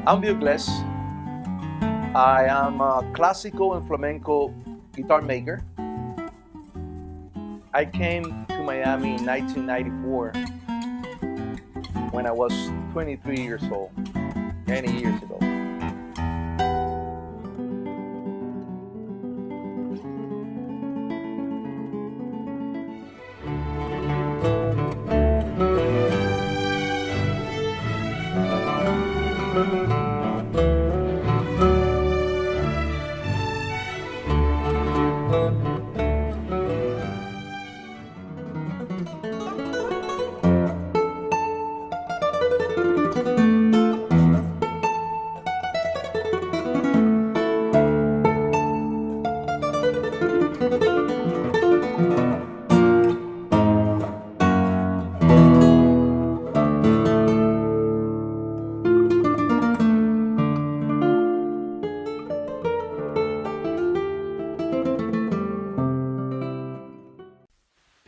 I'm Bugles. I am a classical and flamenco guitar maker. I came to Miami in 1994 when I was 23 years old, many years ago.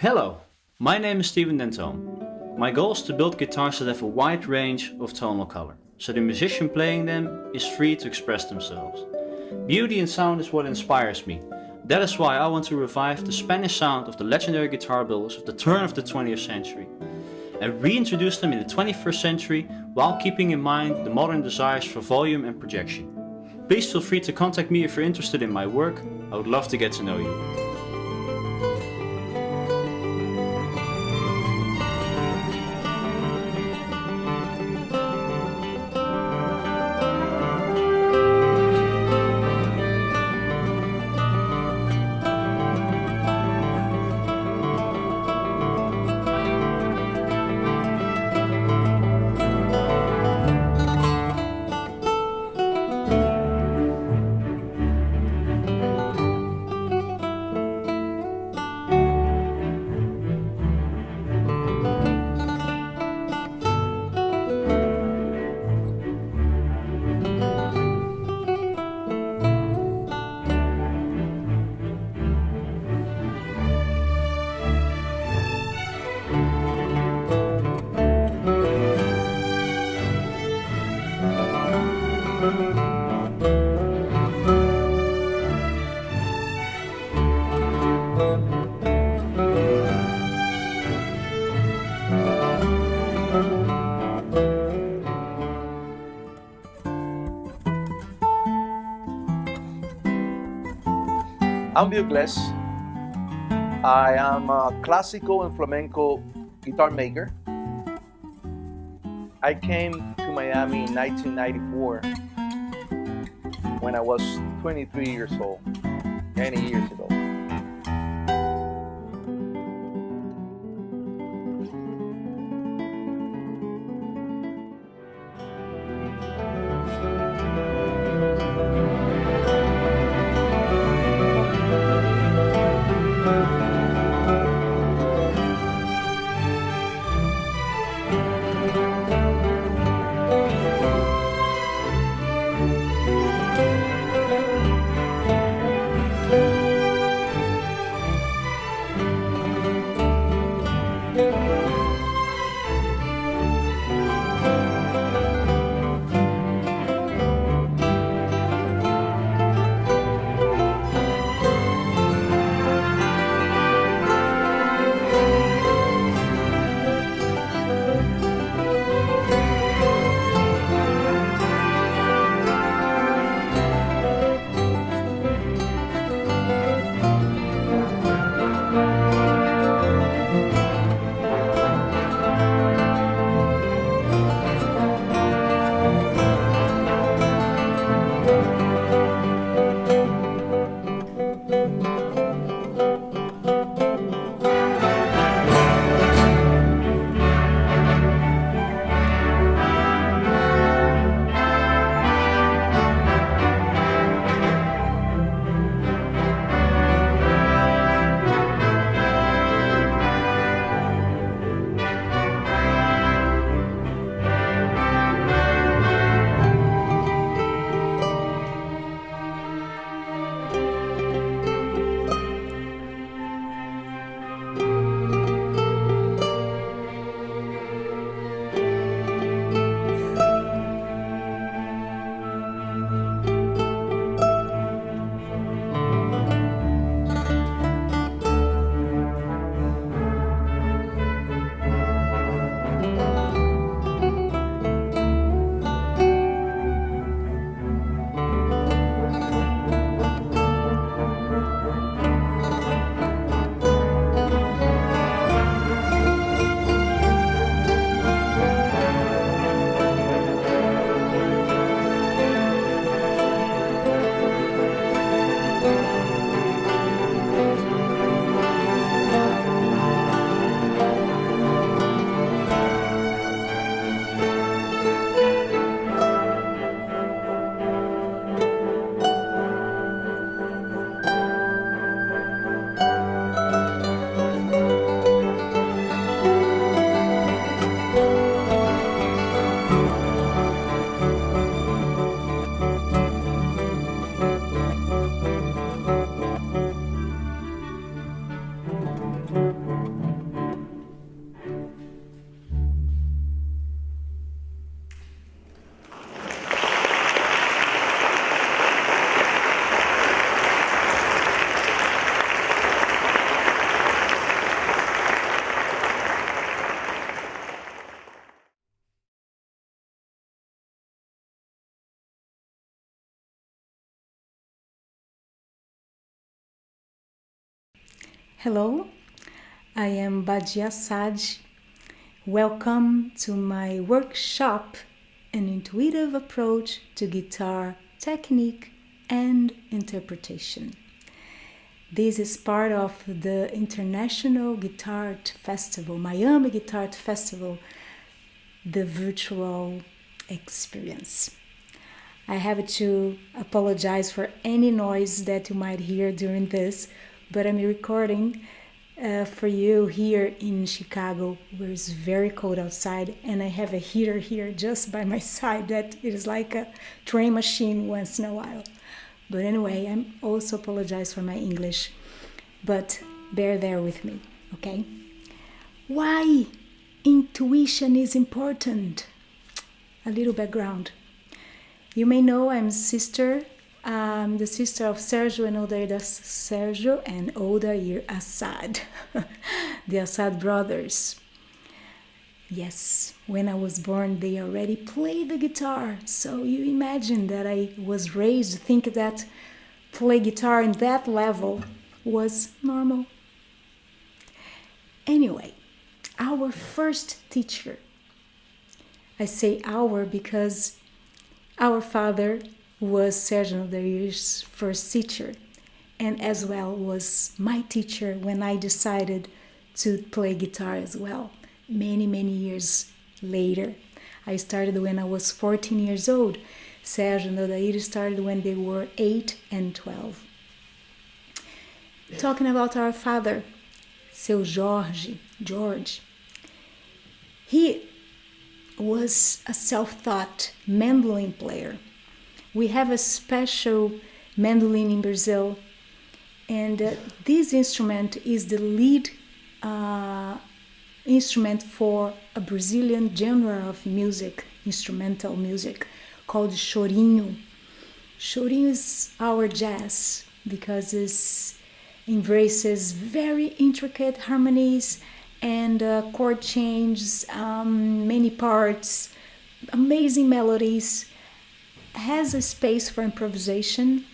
Hello, my name is Steven Dentone. My goal is to build guitars that have a wide range of tonal color, so the musician playing them is free to express themselves. Beauty and sound is what inspires me. That is why I want to revive the Spanish sound of the legendary guitar builders of the turn of the 20th century and reintroduce them in the 21st century while keeping in mind the modern desires for volume and projection. Please feel free to contact me if you're interested in my work. I would love to get to know you. I'm Bill Glass. I am a classical and flamenco guitar maker. I came to Miami in 1994 when I was 23 years old, many years ago. Hello, I am Badi Assad. Welcome to my workshop, An Intuitive Approach to Guitar Technique and Interpretation. This is part of the International GuitART Festival, Miami GuitART Festival, the virtual experience. I have to apologize for any noise that you might hear during this, but I'm recording for you here in Chicago, where it's very cold outside, and I have a heater here just by my side that is like a train machine once in a while. But anyway, I also apologize for my English, but bear there with me, okay? Why intuition is important? A little background. You may know I'm the sister of Sergio and Odair Sergio and Odair Assad, the Assad brothers. Yes, when I was born, they already played the guitar. So you imagine that I was raised to think that play guitar in that level was normal. Anyway, our first teacher. I say our because our father was Sergio Odair's first teacher, and as well was my teacher when I decided to play guitar as well. Many years later. I started when I was 14 years old. Sergio and Odair started when they were 8 and 12. Talking about our father, seu George, he was a self-taught mandolin player. We have a special mandolin in Brazil, and this instrument is the lead instrument for a Brazilian genre of music, instrumental music, called chorinho. Chorinho is our jazz because it embraces very intricate harmonies and chord changes, many parts, amazing melodies, has a space for improvisation,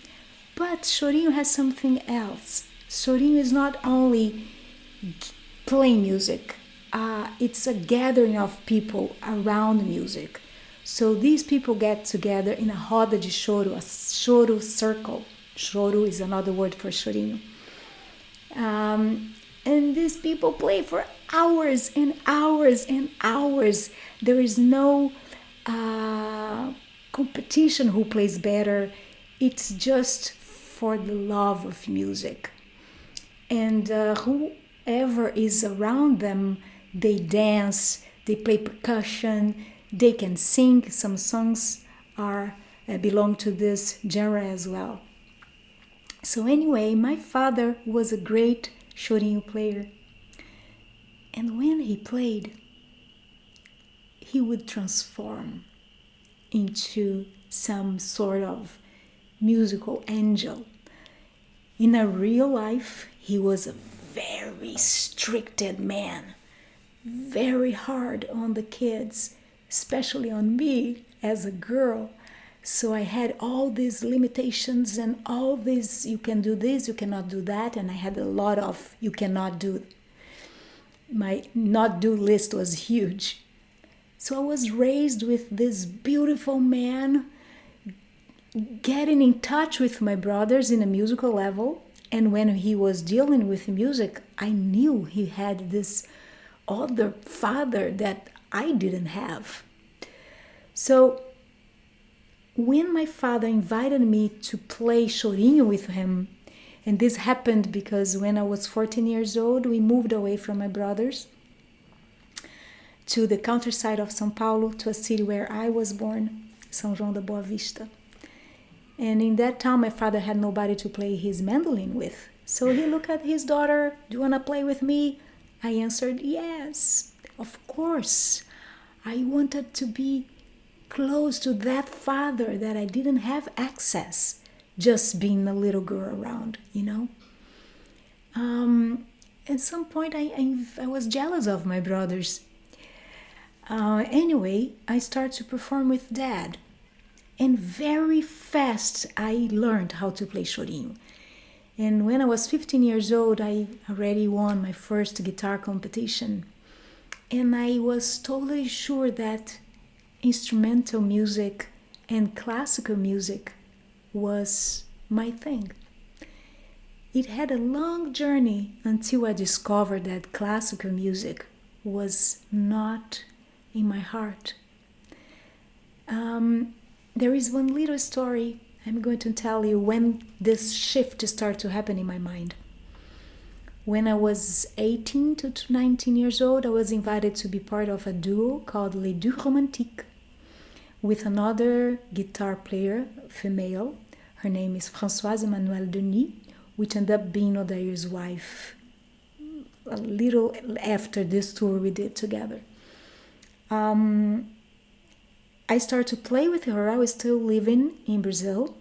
but chorinho has something else. Chorinho is not only playing music, it's a gathering of people around music. So these people get together in a roda de choro, a choro circle. Choro is another word for chorinho. And these people play for hours and hours and hours. There is no competition who plays better. It's just for the love of music. And whoever is around them, they dance, they play percussion, they can sing. Some songs belong to this genre as well. So anyway, my father was a great chorinho player. And when he played, he would transform into some sort of musical angel. In a real life, he was a very strict man, very hard on the kids, especially on me as a girl. So I had all these limitations and all this, you can do this, you cannot do that, and I had a lot of you cannot do. My not do list was huge. So I was raised with this beautiful man, getting in touch with my brothers in a musical level. And when he was dealing with music, I knew he had this other father that I didn't have. So when my father invited me to play chorinho with him, and this happened because when I was 14 years old, we moved away from my brothers to the countryside of São Paulo, to a city where I was born, São João da Boa Vista. And in that town, my father had nobody to play his mandolin with. So he looked at his daughter, "Do you want to play with me?" I answered, "Yes, of course." I wanted to be close to that father that I didn't have access, just being a little girl around, you know. At some point, I was jealous of my brothers. Anyway, I started to perform with Dad. And very fast, I learned how to play chorinho. And when I was 15 years old, I already won my first guitar competition. And I was totally sure that instrumental music and classical music was my thing. It had a long journey until I discovered that classical music was not in my heart. There is one little story I'm going to tell you when this shift started to happen in my mind. When I was 18 to 19 years old, I was invited to be part of a duo called Les Deux Romantiques with another guitar player, female. Her name is Françoise Emmanuelle Denis, which ended up being Odair's wife a little after this tour we did together. I started to play with her. I was still living in Brazil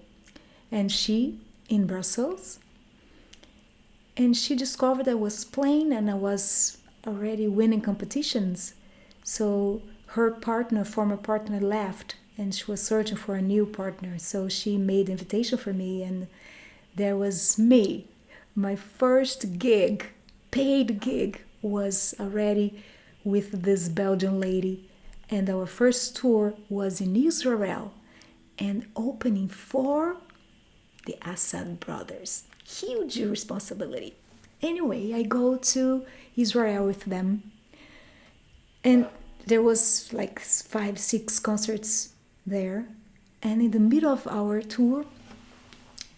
and she in Brussels. And she discovered I was playing and I was already winning competitions. So her partner, former partner, left and she was searching for a new partner. So she made an invitation for me and there was me. My first gig, paid gig, was already with this Belgian lady. And our first tour was in Israel and opening for the Assad brothers. Huge responsibility. Anyway, I go to Israel with them. And there was like 5-6 concerts there. And in the middle of our tour,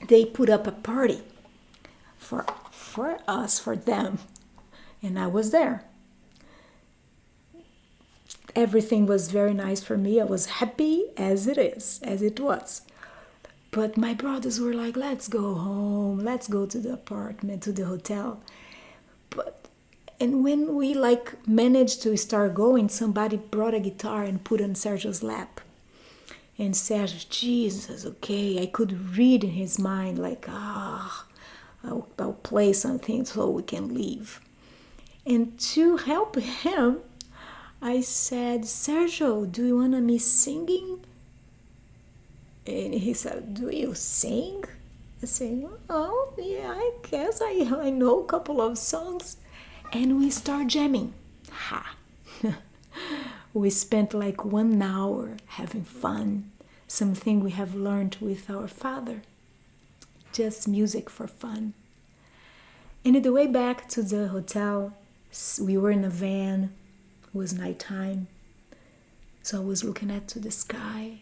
they put up a party for us, for them. And I was there. Everything was very nice for me. I was happy as it was. But my brothers were like, let's go home. Let's go to the apartment, to the hotel. And when we managed to start going, somebody brought a guitar and put on Sergio's lap. And Sergio, Jesus, okay. I could read in his mind I'll play something so we can leave. And to help him, I said, Sergio, do you want me singing? And he said, do you sing? I said, oh, yeah, I guess I know a couple of songs. And we start jamming. Ha! We spent 1 hour having fun. Something we have learned with our father. Just music for fun. And on the way back to the hotel, we were in a van. It was nighttime. So I was looking to the sky.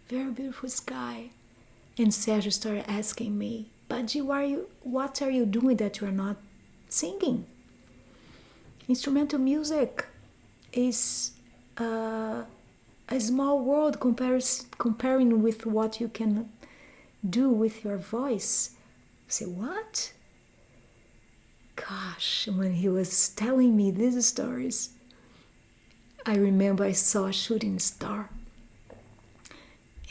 Very beautiful sky. And Sergio started asking me, Badi, what are you doing that you are not singing? Instrumental music is a small world comparing with what you can do with your voice. I say, what? Gosh, when he was telling me these stories, I remember I saw a shooting star.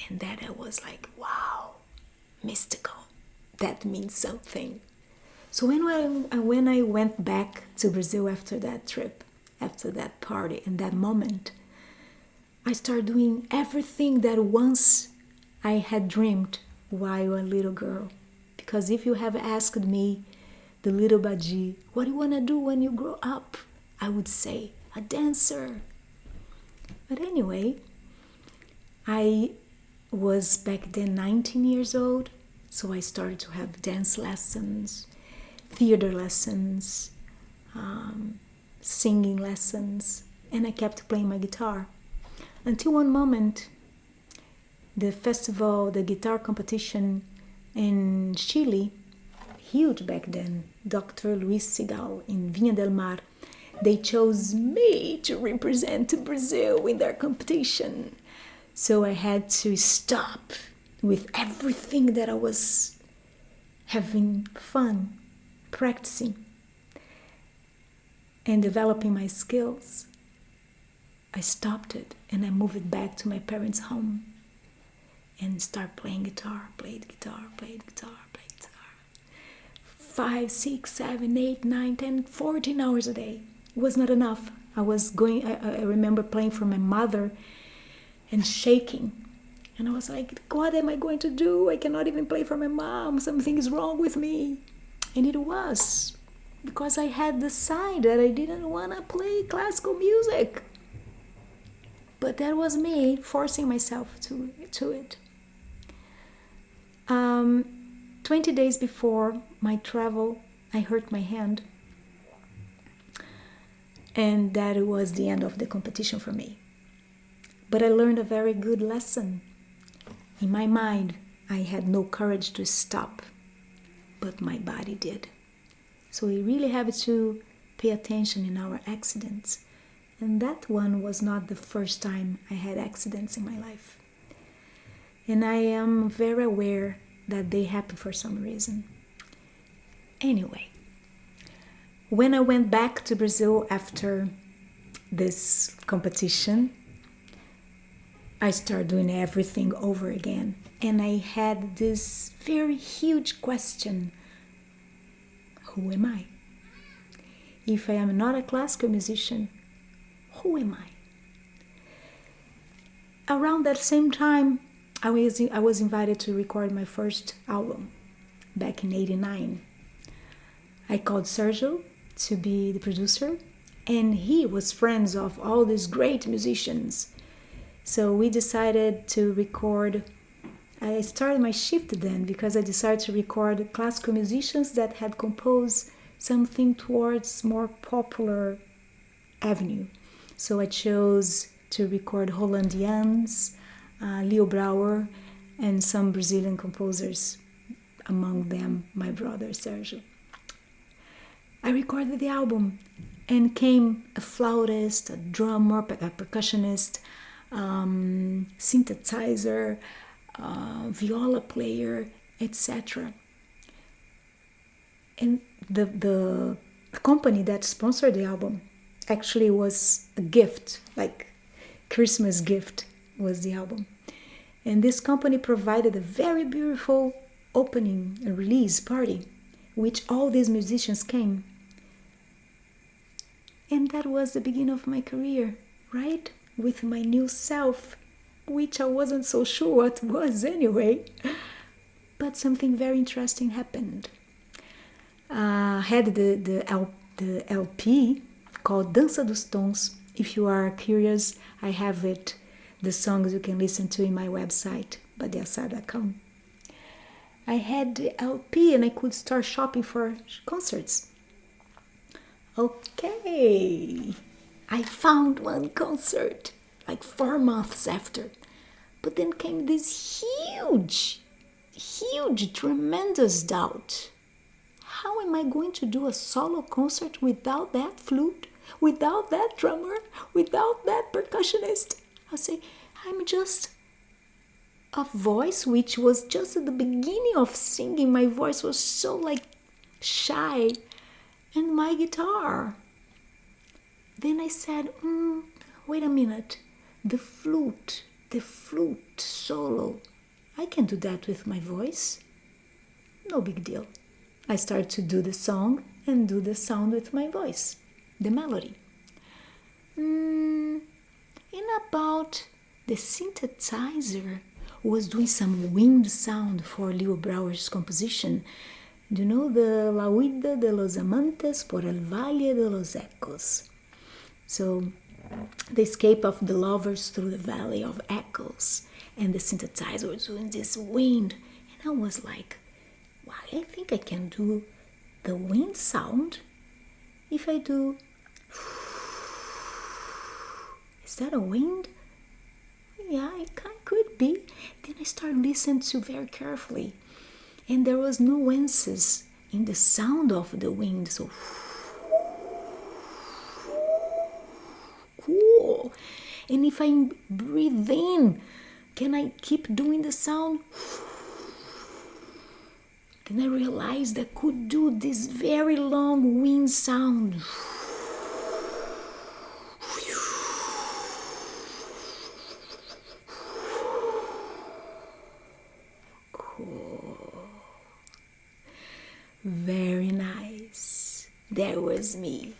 And that I was like, wow, mystical. That means something. So when I went back to Brazil after that trip, after that party and that moment, I started doing everything that once I had dreamed while a little girl. Because if you have asked me, the little Badi, what do you want to do when you grow up? I would say, a dancer. But anyway, I was back then 19 years old, so I started to have dance lessons, theater lessons, singing lessons, and I kept playing my guitar. Until one moment, the festival, the guitar competition in Chile, huge back then, Dr. Luis Sigal in Viña del Mar, they chose me to represent Brazil in their competition. So I had to stop with everything that I was having fun, practicing, and developing my skills. I stopped it and I moved it back to my parents' home and start playing guitar, played guitar. 5, 6, 7, 8, 9, 10, 14 hours a day. It was not enough. I remember playing for my mother and shaking. And I was like, what am I going to do? I cannot even play for my mom. Something is wrong with me. And it was because I had decided that I didn't want to play classical music. But that was me forcing myself to it. 20 days before my travel, I hurt my hand. And that was the end of the competition for me. But I learned a very good lesson. In my mind, I had no courage to stop, but my body did. So we really have to pay attention in our accidents. And that one was not the first time I had accidents in my life. And I am very aware that they happen for some reason. Anyway, when I went back to Brazil after this competition, I started doing everything over again. And I had this very huge question: who am I? If I am not a classical musician, who am I? Around that same time, I was invited to record my first album back in '89. I called Sergio to be the producer, and he was friends of all these great musicians. So we decided to record. I started my shift then because I decided to record classical musicians that had composed something towards more popular avenue. So I chose to record Hollandians, Leo Brouwer, and some Brazilian composers, among them my brother Sergio. I recorded the album, and came a flautist, a drummer, a percussionist, synthesizer, viola player, etc. And the company that sponsored the album actually was a gift, like Christmas gift was the album. And this company provided a very beautiful opening, a release party, which all these musicians came. And that was the beginning of my career, right? With my new self, which I wasn't so sure what was anyway. But something very interesting happened. I had the LP called Dança dos Tons. If you are curious, I have it, the songs you can listen to in my website, badiassad.com. I had the LP and I could start shopping for concerts. Okay, I found one concert like 4 months after. But then came this huge, tremendous doubt. How am I going to do a solo concert without that flute, without that drummer, without that percussionist? I'll say, I'm just a voice which was just at the beginning of singing. My voice was so like shy, and my guitar. Then I said, wait a minute, the flute solo, I can do that with my voice. No big deal. I started to do the song and do the sound with my voice, the melody. In about the synthesizer was doing some wind sound for Leo Brouwer's composition. Do you know the La Huida de los Amantes por el Valle de los Ecos? So, the escape of the lovers through the Valley of Echoes. And the synthesizer was doing this wind. And I was like, wow, I think I can do the wind sound if I do... Is that a wind? Yeah, it could be. Then I started listening to very carefully. And there was nuances in the sound of the wind. So, cool. And if I breathe in, can I keep doing the sound? Then I realized I could do this very long wind sound. Cool. Very nice. There was me.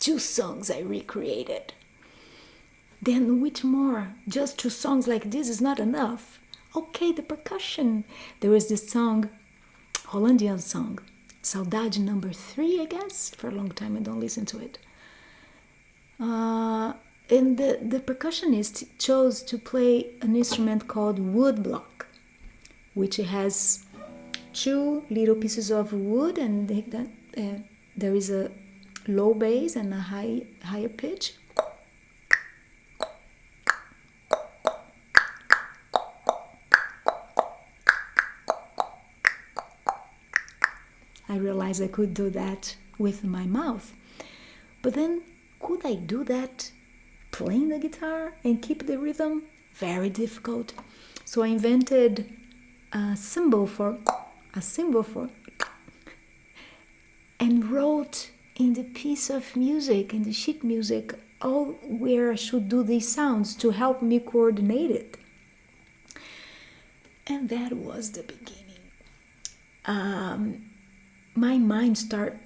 2 songs I recreated. Then which more? Just 2 songs like this is not enough. Okay, the percussion. There was this song, Hollandian song, Saudade number 3, I guess. For a long time I don't listen to it. And the percussionist chose to play an instrument called woodblock, which has 2 little pieces of wood, and there is a low bass and a higher pitch. I realized I could do that with my mouth. But then, could I do that playing the guitar and keep the rhythm? Very difficult. So I invented a symbol for, and wrote in the piece of music, in the sheet music, all where I should do these sounds to help me coordinate it. And that was the beginning. My mind started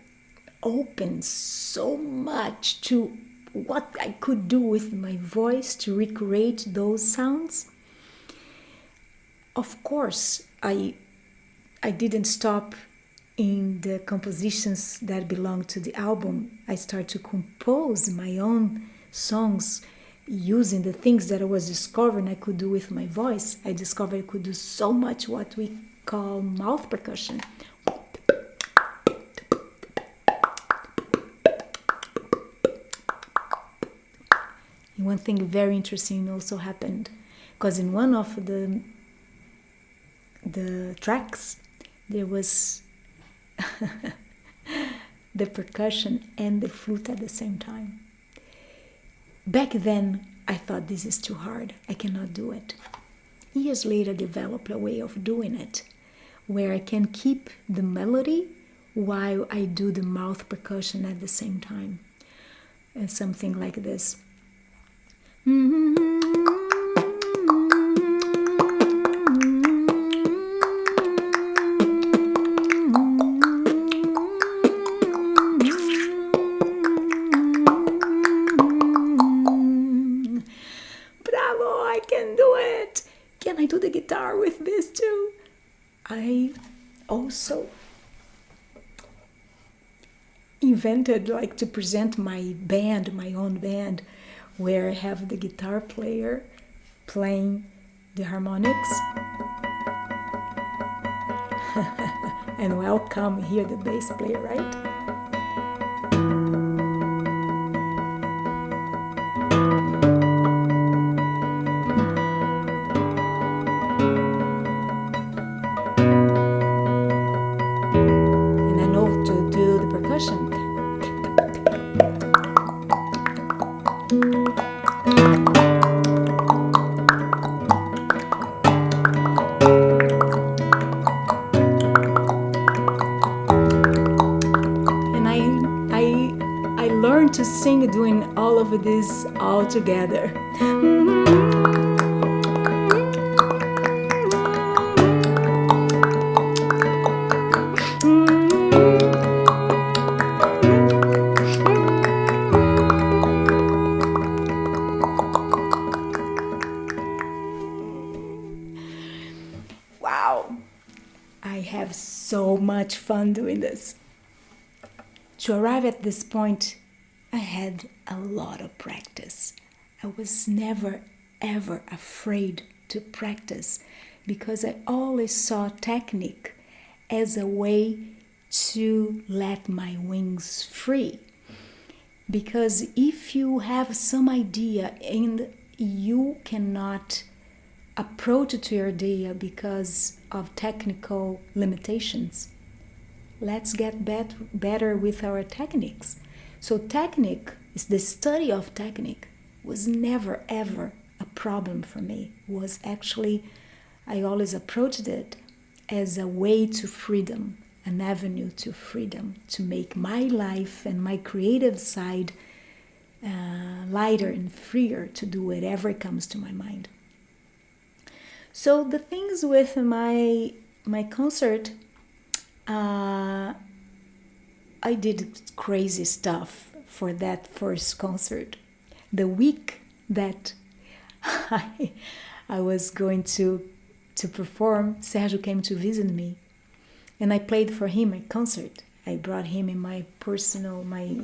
open so much to what I could do with my voice to recreate those sounds. Of course, I didn't stop in the compositions that belong to the album. I started to compose my own songs using the things that I was discovering I could do with my voice. I discovered I could do so much what we call mouth percussion. And one thing very interesting also happened, because in one of the tracks there was the percussion and the flute at the same time. Back then I thought, this is too hard, I cannot do it. Years later I developed a way of doing it where I can keep the melody while I do the mouth percussion at the same time. And something like this. Can I do the guitar with this too? I also invented like to present my band, my own band, where I have the guitar player playing the harmonics. And welcome here the bass player, right? To sing doing all of this all together. Wow, I have so much fun doing this. To arrive at this point, I had a lot of practice. I was never ever afraid to practice because I always saw technique as a way to let my wings free. Because if you have some idea and you cannot approach to your idea because of technical limitations, let's get better with our techniques. So technique is the study of technique was never ever a problem for me. Was actually, I always approached it as a way to freedom, an avenue to freedom, to make my life and my creative side lighter and freer to do whatever comes to my mind. So the things with my concert, I did crazy stuff for that first concert. The week that I was going to perform, Sergio came to visit me, and I played for him a concert. I brought him in my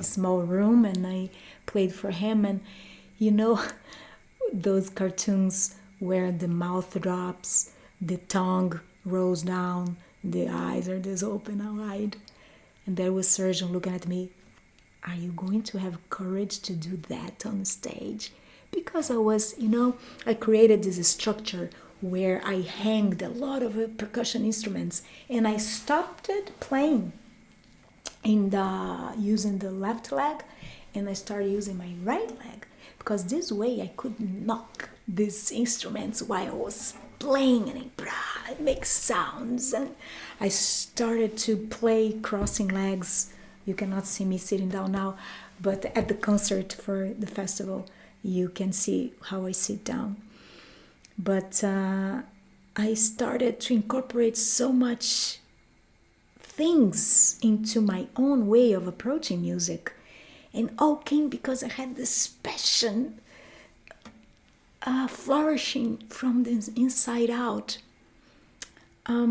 small room, and I played for him. And you know, those cartoons where the mouth drops, the tongue rolls down, the eyes are just open and wide. And there was Sergio looking at me. Are you going to have courage to do that on stage? Because I created this structure where I hanged a lot of percussion instruments, and I stopped playing using the left leg, and I started using my right leg, because this way I could knock these instruments while I was playing, and it makes sounds. And I started to play crossing legs. You cannot see me sitting down now, But at the concert for the festival, you can see how I sit down. But I started to incorporate so much things into my own way of approaching music. And all came because I had this passion flourishing from the inside out. Okay,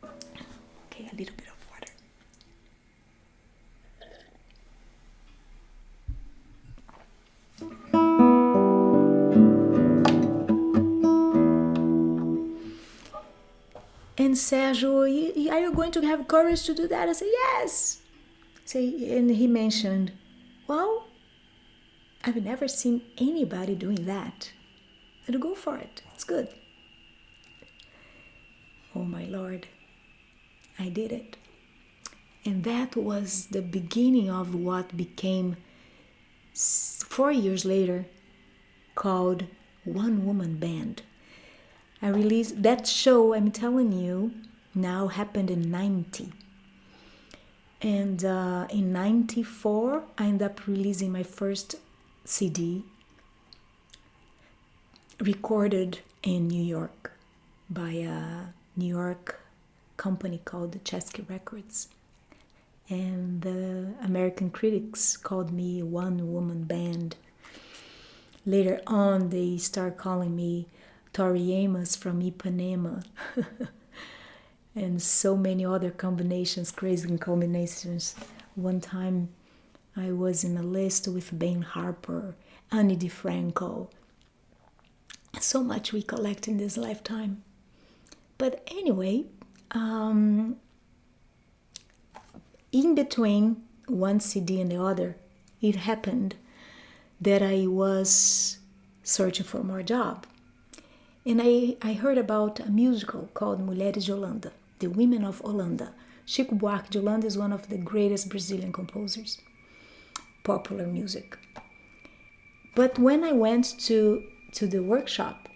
a little bit of water. And Sergio, are you going to have courage to do that? I said, yes. And he mentioned, well, I've never seen anybody doing that. And go for it. It's good. Oh my Lord, I did it. And that was the beginning of what became 4 years later called One Woman Band. I released that show, I'm telling you, now happened in 90. And in 94, I ended up releasing my first CD, recorded in New York by a New York company called the Chesky Records. And the American critics called me One Woman Band. Later on, they start calling me Tori Amos from Ipanema. And so many other combinations, crazy combinations. One time I was in a list with Ben Harper, Annie DiFranco. So much we collect in this lifetime. But anyway, in between one CD and the other, it happened that I was searching for more job. And I heard about a musical called Mulheres de Holanda, The Women of Holanda. Chico Buarque de Holanda is one of the greatest Brazilian composers, popular music. But when I went to the workshop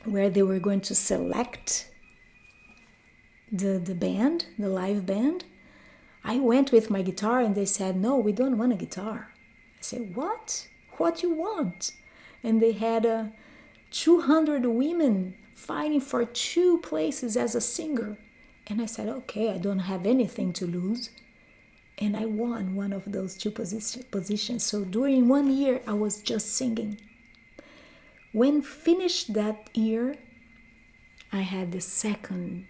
where they were going to select the band, the live band, I went with my guitar and they said, no, we don't want a guitar. I said, what? What you want? And they had 200 women fighting for 2 places as a singer. And I said, okay, I don't have anything to lose. And I won one of those 2 positions. So during 1 year, I was just singing. When finished that year, I had the second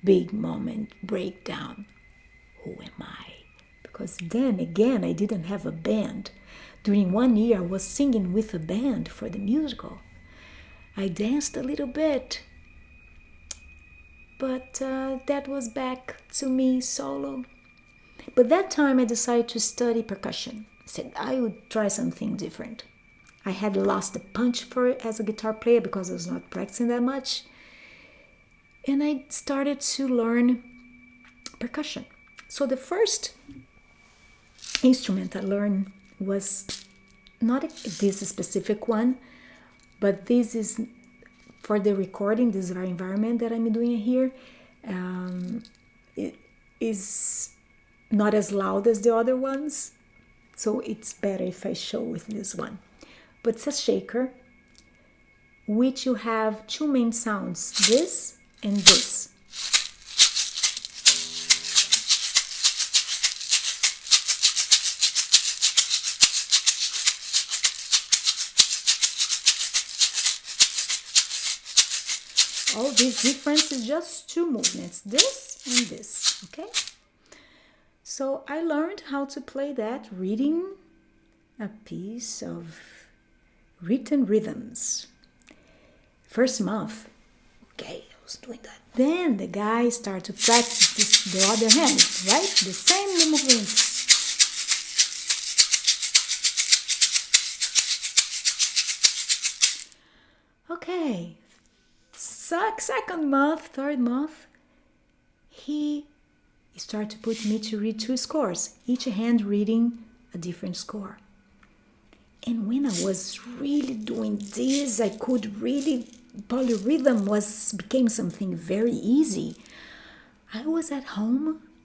big moment, breakdown. Who am I? Because then again, I didn't have a band. During 1 year, I was singing with a band for the musical. I danced a little bit, but that was back to me solo. But that time I decided to study percussion. I said I would try something different. I had lost the punch for it as a guitar player because I was not practicing that much. And I started to learn percussion. So the first instrument I learned was not this specific one, but this is for the recording, this environment that I'm doing here. It is not as loud as the other ones, so it's better if I show with this one. But it's a shaker, which you have 2 main sounds, this and this. All this difference is just 2 movements, this and this, okay? So I learned how to play that reading a piece of written rhythms. First month, okay, I was doing that. Then the guy started to practice the other hand, right? The same movements. Okay, second month, third month, he started to put me to read 2 scores, each hand reading a different score. And when I was really doing this, I could really, polyrhythm became something very easy. I was at home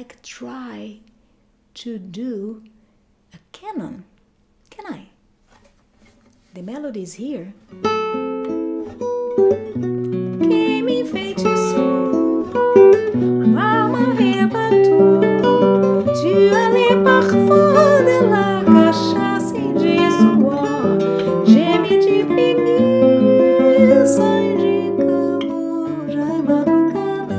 like try to do a canon. Can I? The melody is here. Que me enfeitiçou, uma arrebatou, tu allais parfois de la cachaça e de suor, geme de preguiça e de calor, já é madrugada.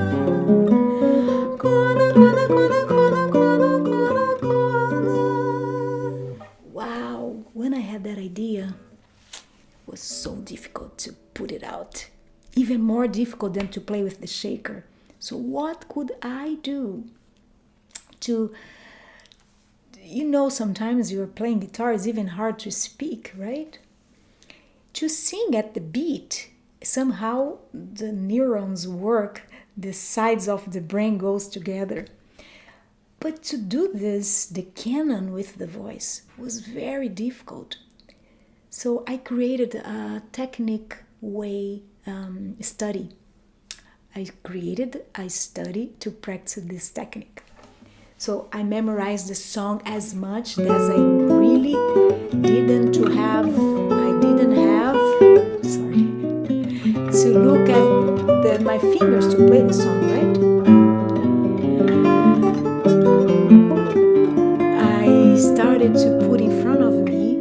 Acorda, acorda, acorda, acorda, acorda, acorda. Wow, when I had that idea, it was so difficult to put it out. Even more difficult than to play with the shaker. So what could I do to, sometimes you're playing guitar, it's even hard to speak, right? To sing at the beat, somehow the neurons work, the sides of the brain goes together. But to do this, the canon with the voice was very difficult. So I created a technique way study. I created a study to practice this technique. So I memorized the song as much as I really didn't have to look at my fingers to play the song, right? I started to put in front of me a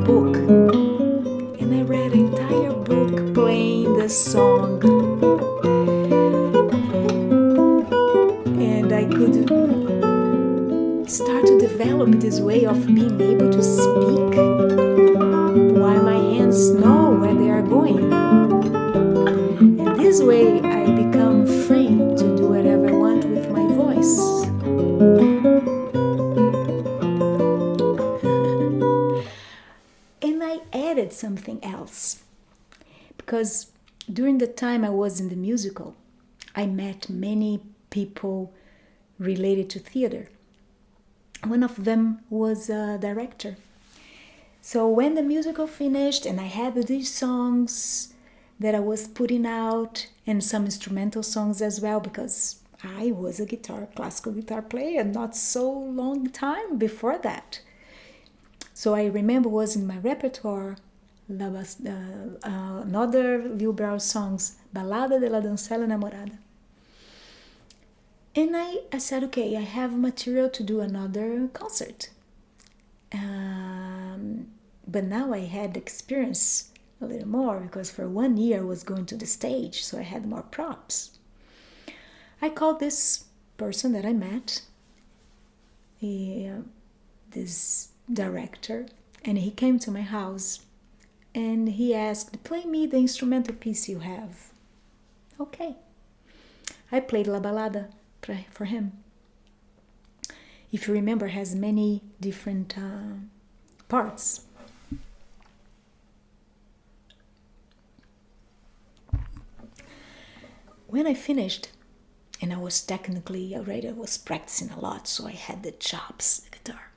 book, and I read an entire book playing the song, and I could start to develop this way of being able to speak while my hands know where they are going. And this way I become free to do whatever I want with my voice. And I added something else, because during the time I was in the musical, I met many people related to theater. One of them was a director. So when the musical finished and I had these songs that I was putting out and some instrumental songs as well, because I was a classical guitar player not so long time before that. So I remember was in my repertoire another Lil Brown songs, Balada de la Doncella Enamorada. And I said, okay, I have material to do another concert. But now I had experience a little more, because for 1 year I was going to the stage, so I had more props. I called this person that I met, this director, and he came to my house and he asked, play me the instrumental piece you have. Okay. I played La Balada for him. If you remember, has many different parts. When I finished, and I was technically already, I was practicing a lot, so I had the chops, the guitar.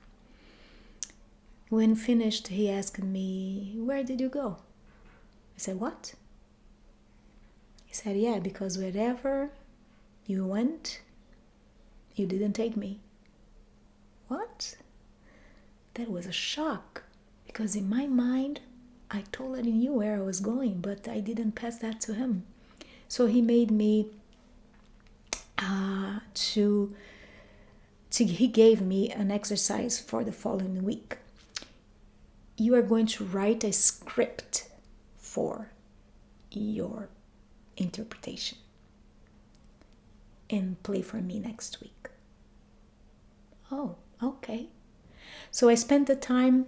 When finished, he asked me, where did you go? I said, what? He said, yeah, because wherever you went, you didn't take me. What? That was a shock, because in my mind, I totally knew where I was going, but I didn't pass that to him. So he made me he gave me an exercise for the following week. You are going to write a script for your interpretation and play for me next week. Oh, okay. So I spent the time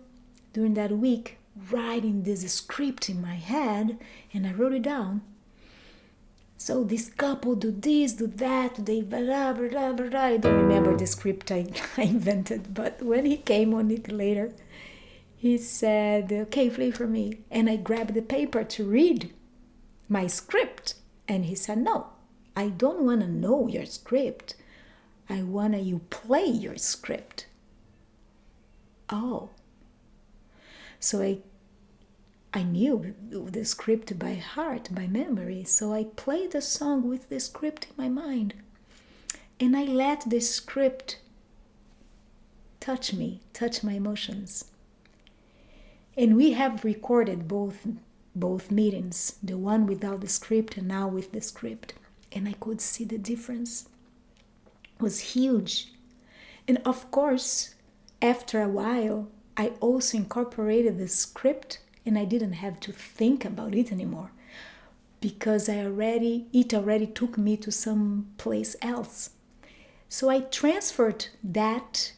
during that week writing this script in my head, and I wrote it down. So this couple do this, do that, they blah, blah, blah, blah. I don't remember the script I invented, but when he came on it later, he said, okay, play for me. And I grabbed the paper to read my script. And he said, no, I don't want to know your script. I want you play your script. Oh. So I knew the script by heart, by memory. So I played the song with the script in my mind. and I let the script touch me, touch my emotions. And we have recorded both meetings, the one without the script and now with the script. And I could see the difference. It was huge. And of course, after a while, I also incorporated the script and I didn't have to think about it anymore because it already took me to some place else. So I transferred that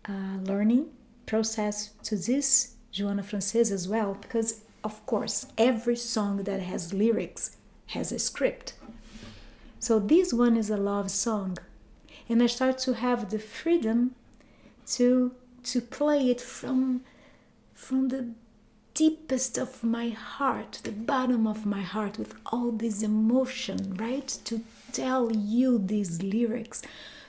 learning process to this Joana Francesa as well, because of course every song that has lyrics has a script. So this one is a love song, and I start to have the freedom to play it from the deepest of my heart, the bottom of my heart, with all this emotion, right? To tell you these lyrics.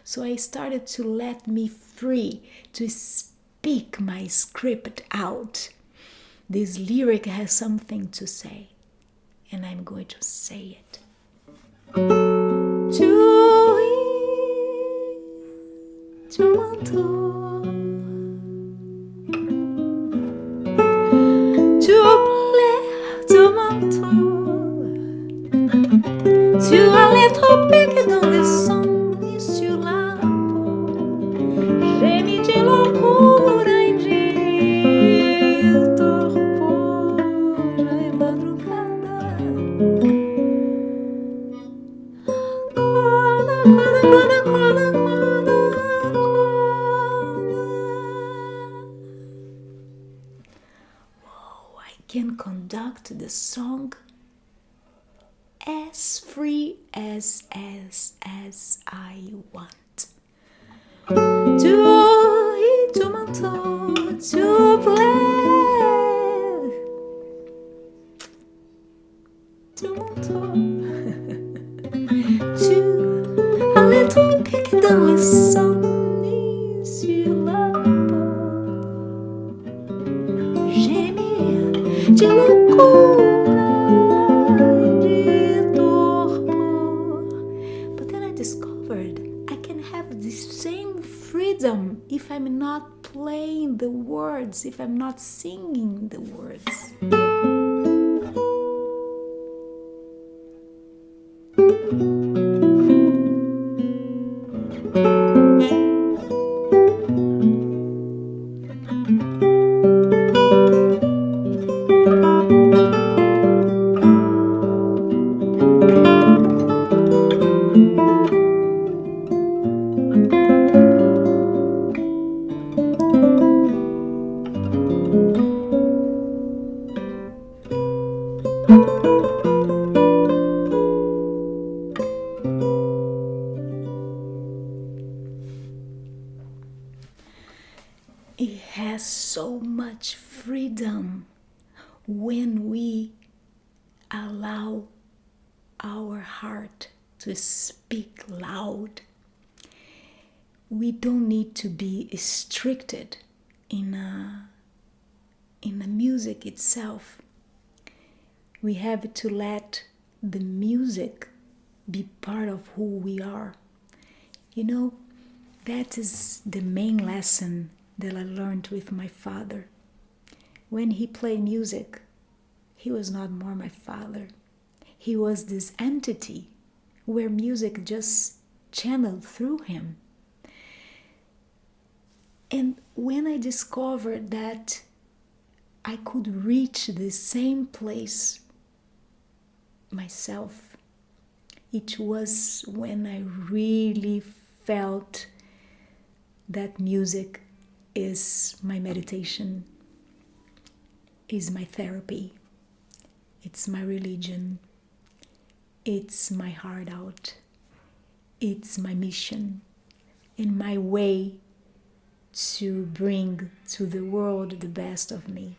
So I started to let me free to speak my script out. This lyric has something to say, and I'm going to say it. Tu manteau, tu plais, tu manteau, tu allais trop piquer dans le sang et sur la peau. J'ai mis de loucura em dia, torpor, já é madrugada. Acorda. Can conduct the song as free as I want. Tu manteau, tu plais, tu manteau, tu allais trop piquer dans le sang et sur la peau. J'ai mis de loucura, de torpor. But then I discovered I can have the same freedom if I'm not playing the words, if I'm not singing the words. It has so much freedom when we allow our heart to speak loud. We don't need to be restricted in the music itself. We have to let the music be part of who we are. You know, that is the main lesson that I learned with my father. When he played music, he was not more my father. He was this entity where music just channeled through him. And when I discovered that I could reach the same place myself, it was when I really felt that music is my meditation, is my therapy, it's my religion, it's my heart out, it's my mission, and my way to bring to the world the best of me.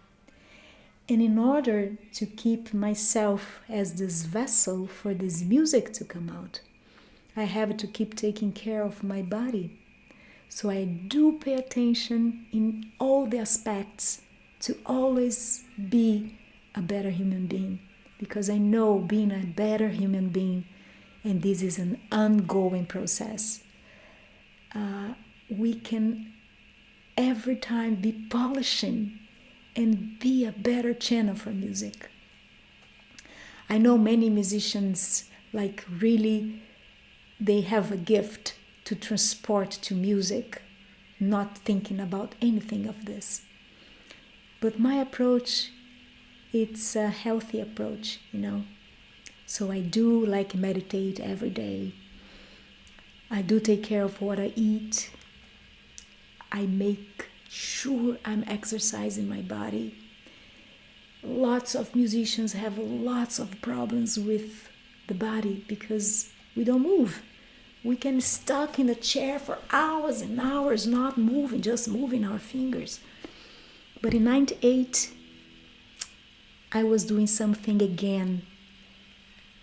And in order to keep myself as this vessel for this music to come out, I have to keep taking care of my body. So I do pay attention in all the aspects to always be a better human being, because I know being a better human being, and this is an ongoing process, we can every time be polishing and be a better channel for music. I know many musicians, like really, they have a gift to transport to music, not thinking about anything of this. But my approach, it's a healthy approach, So I do like meditate every day. I do take care of what I eat. I make sure I'm exercising my body. Lots of musicians have lots of problems with the body because we don't move. We can stuck in a chair for hours and hours, not moving, just moving our fingers. But in 98, I was doing something again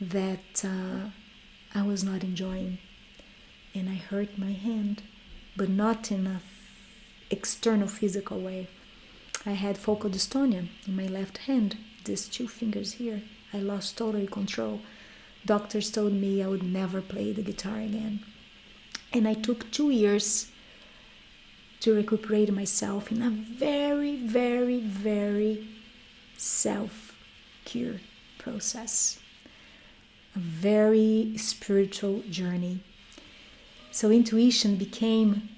that I was not enjoying. And I hurt my hand, but not in an external physical way. I had focal dystonia in my left hand, these 2 fingers here. I lost totally control. Doctors told me I would never play the guitar again. And I took 2 years to recuperate myself in a very, very, very self-cure process. A very spiritual journey. So intuition became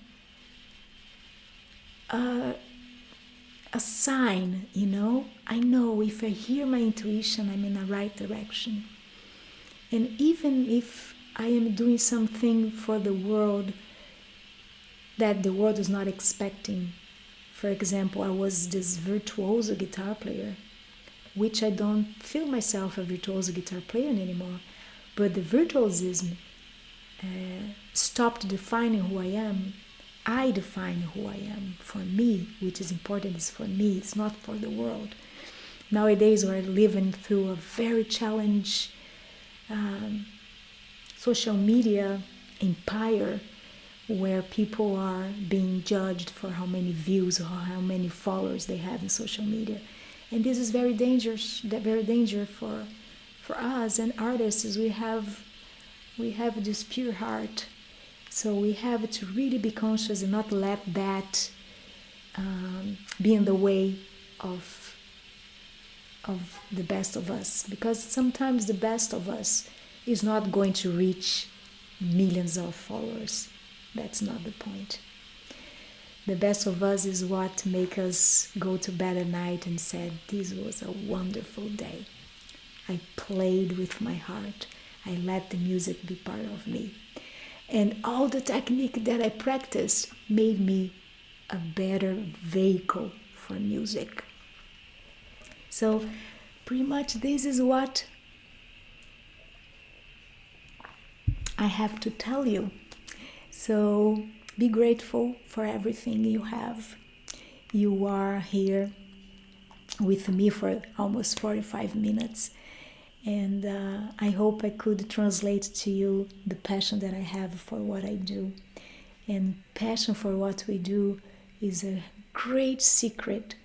a sign, I know if I hear my intuition, I'm in the right direction. And even if I am doing something for the world that the world is not expecting, for example, I was this virtuoso guitar player, which I don't feel myself a virtuoso guitar player anymore, but the virtuosism stopped defining who I am. I define who I am for me, which is important, is for me, it's not for the world. Nowadays we're living through a very challenging social media empire where people are being judged for how many views or how many followers they have in social media. And this is very dangerous, for us and artists. We have this pure heart. So we have to really be conscious and not let that be in the way of the best of us. Because sometimes the best of us is not going to reach millions of followers. That's not the point. The best of us is what makes us go to bed at night and said, this was a wonderful day. I played with my heart. I let the music be part of me. And all the technique that I practiced made me a better vehicle for music. So pretty much this is what I have to tell you. So be grateful for everything you have. You are here with me for almost 45 minutes. And I hope I could translate to you the passion that I have for what I do. And passion for what we do is a great secret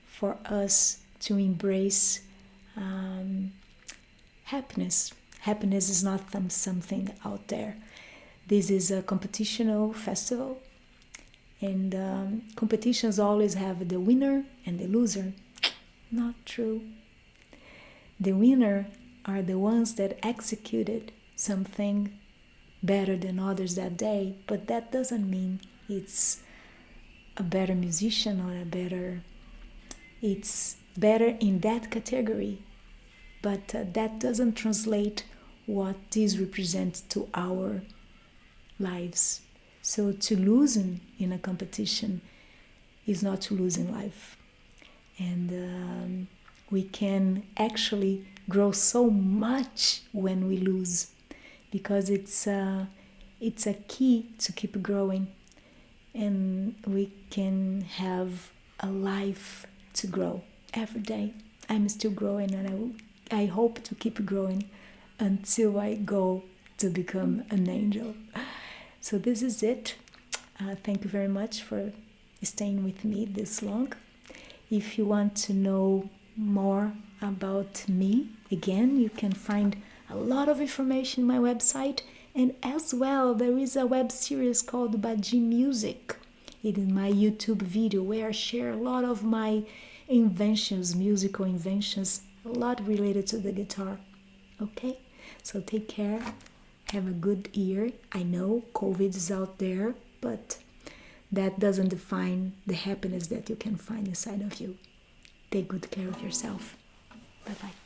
for us to embrace happiness. Happiness is not something out there. This is a competitional festival. And competitions always have the winner and the loser. Not true. The winner are the ones that executed something better than others that day, but that doesn't mean it's a better musician or it's better in that category, but that doesn't translate what this represents to our lives. So to lose in a competition is not to lose in life. And we can actually grow so much when we lose, because it's a key to keep growing, and we can have a life to grow every day. I'm still growing, and I hope to keep growing until I go to become an angel. So this is it. Thank you very much for staying with me this long. If you want to know more about me, again, you can find a lot of information on my website, and as well there is a web series called Badi Music. in my YouTube video where I share a lot of my inventions, musical inventions, a lot related to the guitar. Okay? So take care. Have a good year. I know COVID is out there, but that doesn't define the happiness that you can find inside of you. Take good care of yourself. Bye-bye.